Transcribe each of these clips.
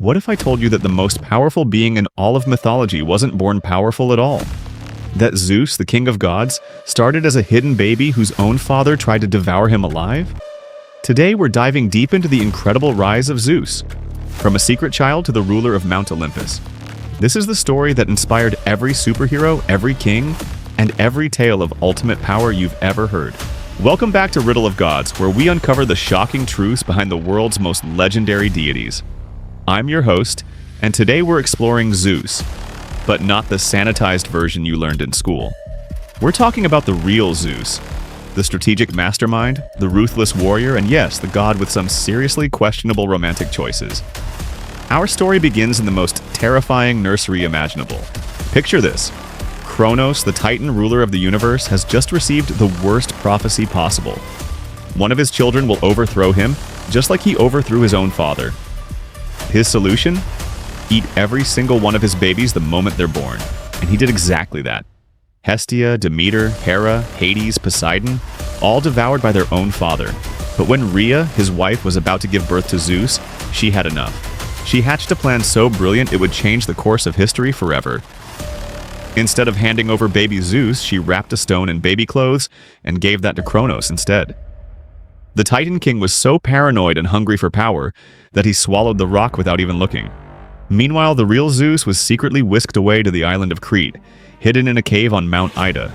What if I told you that the most powerful being in all of mythology wasn't born powerful at all? That Zeus, the king of gods, started as a hidden baby whose own father tried to devour him alive? Today we're diving deep into the incredible rise of Zeus, from a secret child to the ruler of Mount Olympus. This is the story that inspired every superhero, every king, and every tale of ultimate power you've ever heard. Welcome back to Riddle of Gods, where we uncover the shocking truths behind the world's most legendary deities. I'm your host, and today we're exploring Zeus, but not the sanitized version you learned in school. We're talking about the real Zeus, the strategic mastermind, the ruthless warrior, and yes, the god with some seriously questionable romantic choices. Our story begins in the most terrifying nursery imaginable. Picture this. Kronos, the Titan ruler of the universe, has just received the worst prophecy possible. One of his children will overthrow him, just like he overthrew his own father. His solution? Eat every single one of his babies the moment they're born. And he did exactly that. Hestia, Demeter, Hera, Hades, Poseidon, all devoured by their own father. But when Rhea, his wife, was about to give birth to Zeus, she had enough. She hatched a plan so brilliant it would change the course of history forever. Instead of handing over baby Zeus, she wrapped a stone in baby clothes and gave that to Kronos instead. The Titan King was so paranoid and hungry for power that he swallowed the rock without even looking. Meanwhile, the real Zeus was secretly whisked away to the island of Crete, hidden in a cave on Mount Ida.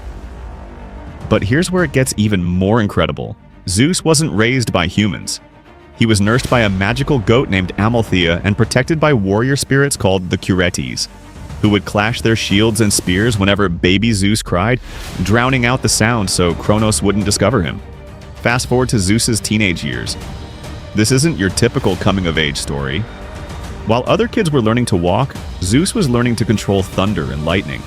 But here's where it gets even more incredible. Zeus wasn't raised by humans. He was nursed by a magical goat named Amalthea and protected by warrior spirits called the Curetes, who would clash their shields and spears whenever baby Zeus cried, drowning out the sound so Kronos wouldn't discover him. Fast forward to Zeus's teenage years. This isn't your typical coming-of-age story. While other kids were learning to walk, Zeus was learning to control thunder and lightning.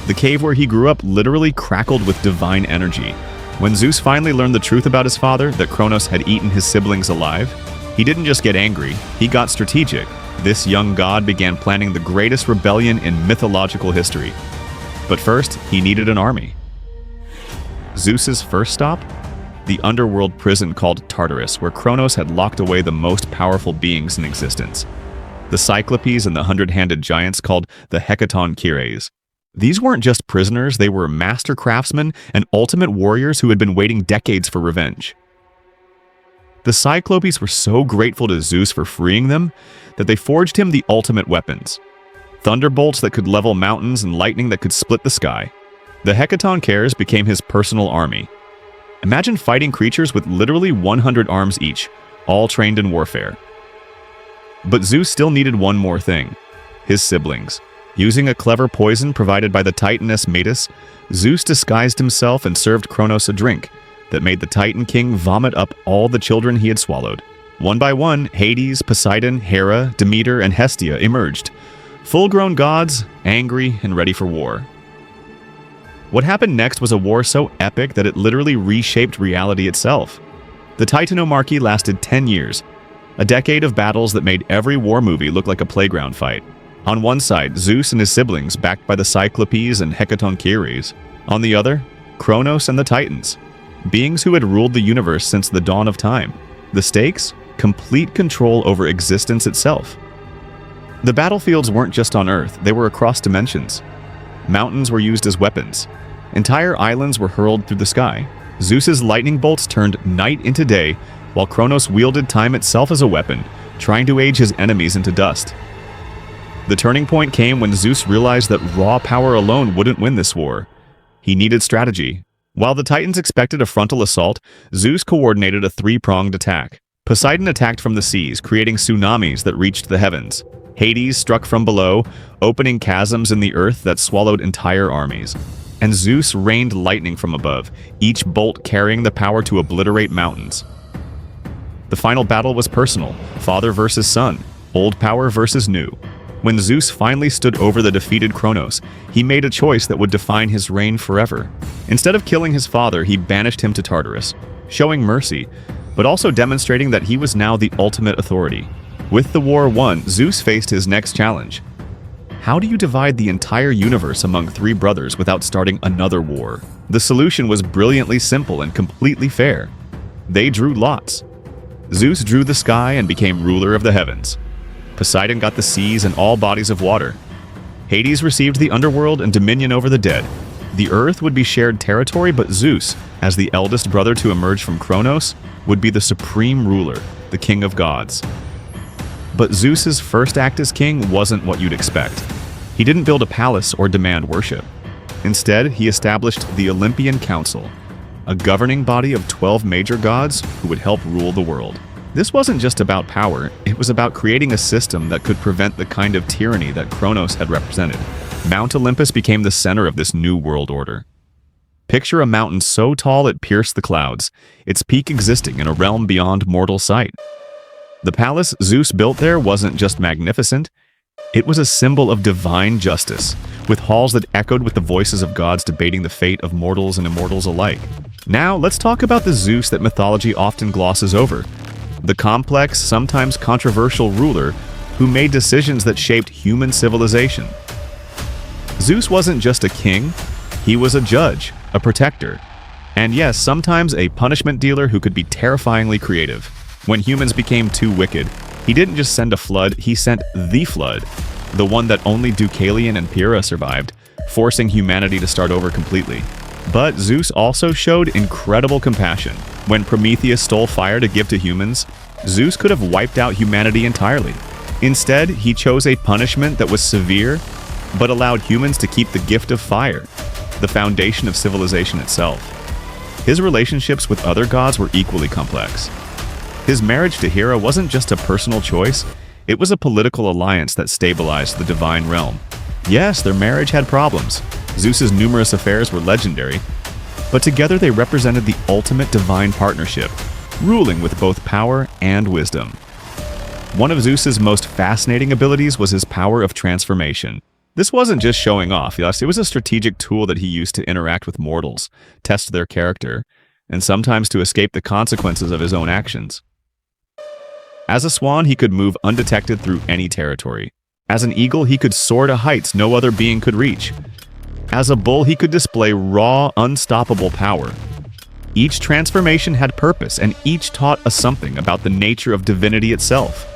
The cave where he grew up literally crackled with divine energy. When Zeus finally learned the truth about his father, that Kronos had eaten his siblings alive, he didn't just get angry, he got strategic. This young god began planning the greatest rebellion in mythological history. But first, he needed an army. Zeus's first stop? The underworld prison called Tartarus, where Kronos had locked away the most powerful beings in existence. The Cyclopes and the hundred-handed giants called the Hecatoncheires. These weren't just prisoners, they were master craftsmen and ultimate warriors who had been waiting decades for revenge. The Cyclopes were so grateful to Zeus for freeing them that they forged him the ultimate weapons. Thunderbolts that could level mountains and lightning that could split the sky. The Hecatoncheires became his personal army. Imagine fighting creatures with literally 100 arms each, all trained in warfare. But Zeus still needed one more thing: his siblings. Using a clever poison provided by the Titaness Metis, Zeus disguised himself and served Kronos a drink that made the Titan King vomit up all the children he had swallowed. One by one, Hades, Poseidon, Hera, Demeter, and Hestia emerged, full-grown gods, angry and ready for war. What happened next was a war so epic that it literally reshaped reality itself. The Titanomachy lasted 10 years, a decade of battles that made every war movie look like a playground fight. On one side, Zeus and his siblings, backed by the Cyclopes and Hecatoncheires. On the other, Kronos and the Titans, beings who had ruled the universe since the dawn of time. The stakes? Complete control over existence itself. The battlefields weren't just on Earth, they were across dimensions. Mountains were used as weapons. Entire islands were hurled through the sky. Zeus's lightning bolts turned night into day, while Kronos wielded time itself as a weapon, trying to age his enemies into dust. The turning point came when Zeus realized that raw power alone wouldn't win this war. He needed strategy. While the Titans expected a frontal assault, Zeus coordinated a three-pronged attack. Poseidon attacked from the seas, creating tsunamis that reached the heavens. Hades struck from below, opening chasms in the earth that swallowed entire armies. And Zeus rained lightning from above, each bolt carrying the power to obliterate mountains. The final battle was personal, father versus son, old power versus new. When Zeus finally stood over the defeated Kronos, he made a choice that would define his reign forever. Instead of killing his father, he banished him to Tartarus, showing mercy, but also demonstrating that he was now the ultimate authority. With the war won, Zeus faced his next challenge. How do you divide the entire universe among three brothers without starting another war? The solution was brilliantly simple and completely fair. They drew lots. Zeus drew the sky and became ruler of the heavens. Poseidon got the seas and all bodies of water. Hades received the underworld and dominion over the dead. The earth would be shared territory, but Zeus, as the eldest brother to emerge from Kronos, would be the supreme ruler, the king of gods. But Zeus's first act as king wasn't what you'd expect. He didn't build a palace or demand worship. Instead, he established the Olympian Council, a governing body of 12 major gods who would help rule the world. This wasn't just about power, it was about creating a system that could prevent the kind of tyranny that Kronos had represented. Mount Olympus became the center of this new world order. Picture a mountain so tall it pierced the clouds, its peak existing in a realm beyond mortal sight. The palace Zeus built there wasn't just magnificent, it was a symbol of divine justice, with halls that echoed with the voices of gods debating the fate of mortals and immortals alike. Now, let's talk about the Zeus that mythology often glosses over. The complex, sometimes controversial ruler who made decisions that shaped human civilization. Zeus wasn't just a king, he was a judge, a protector, and yes, sometimes a punishment dealer who could be terrifyingly creative. When humans became too wicked, he didn't just send a flood, he sent the flood, the one that only Deucalion and Pyrrha survived, forcing humanity to start over completely. But Zeus also showed incredible compassion. When Prometheus stole fire to give to humans, Zeus could have wiped out humanity entirely. Instead, he chose a punishment that was severe, but allowed humans to keep the gift of fire, the foundation of civilization itself. His relationships with other gods were equally complex. His marriage to Hera wasn't just a personal choice, it was a political alliance that stabilized the divine realm. Yes, their marriage had problems. Zeus's numerous affairs were legendary, but together they represented the ultimate divine partnership, ruling with both power and wisdom. One of Zeus's most fascinating abilities was his power of transformation. This wasn't just showing off, yes, it was a strategic tool that he used to interact with mortals, test their character, and sometimes to escape the consequences of his own actions. As a swan, he could move undetected through any territory. As an eagle, he could soar to heights no other being could reach. As a bull, he could display raw, unstoppable power. Each transformation had purpose, and each taught us something about the nature of divinity itself.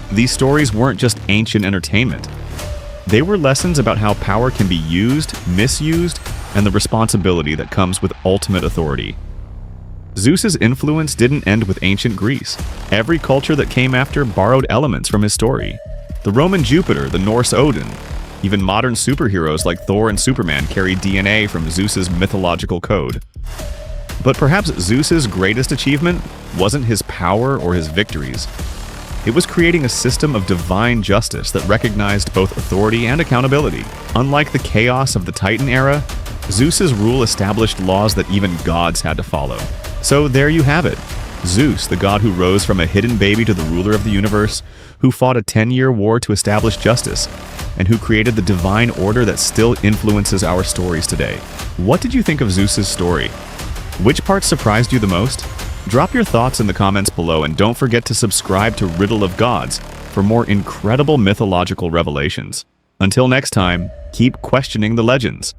These stories weren't just ancient entertainment. They were lessons about how power can be used, misused, and the responsibility that comes with ultimate authority. Zeus's influence didn't end with ancient Greece. Every culture that came after borrowed elements from his story. The Roman Jupiter, the Norse Odin, even modern superheroes like Thor and Superman carry DNA from Zeus's mythological code. But perhaps Zeus's greatest achievement wasn't his power or his victories. It was creating a system of divine justice that recognized both authority and accountability. Unlike the chaos of the Titan era, Zeus's rule established laws that even gods had to follow. So there you have it. Zeus, the god who rose from a hidden baby to the ruler of the universe, who fought a 10-year war to establish justice, and who created the divine order that still influences our stories today. What did you think of Zeus's story? Which part surprised you the most? Drop your thoughts in the comments below, and don't forget to subscribe to Riddle of Gods for more incredible mythological revelations. Until next time, keep questioning the legends.